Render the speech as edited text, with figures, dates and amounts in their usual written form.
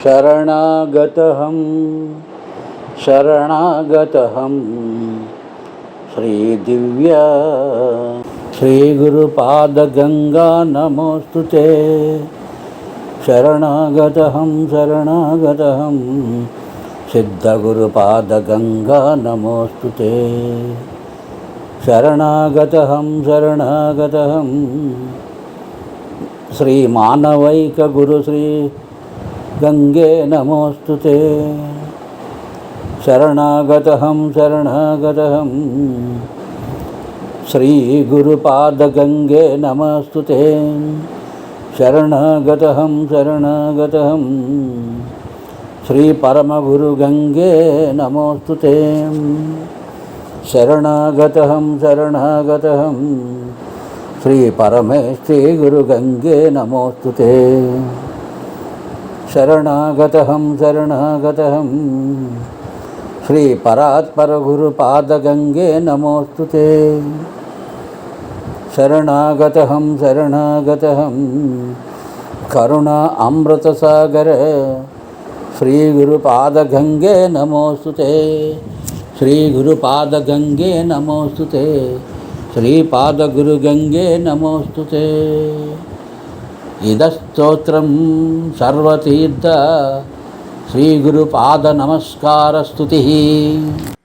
शरणागतहं शरणागतहं श्रीदिव्या श्रीगुरुपादगंगा नमोस्तुते। शरणागतहं शरणागतहं सिद्धगुरुपादगंगा नमोस्तुते। शरणागतहं शरणागतहं श्रीमानवैकगुरु श्री गंगे नमोस्तुते। शरणागतहं शरणागतहं श्री गुरुपादगंगे नमोस्तुते। शरणागतहं शरणागतहं श्री परमगुरुगंगे नमोस्तुते। शरणागतहं शरणागतहं श्री परमेष्ठी गुरुगंगे नमोस्तुते। शरणागतहं शरणागतहं श्री परात्पर गुरुपादगंगे नमोस्तुते। शरणागतहं शरणागतहं करुणा अमृतसागर श्री गुरुपादगंगे नमोस्तुते। श्री गुरुपादगंगे नमोस्तुते। श्री पादगुरुगंगे नमोस्तुते। इदस्तोत्रं सर्वतीर्थ श्री गुरुपाद नमस्कार स्तुतिः।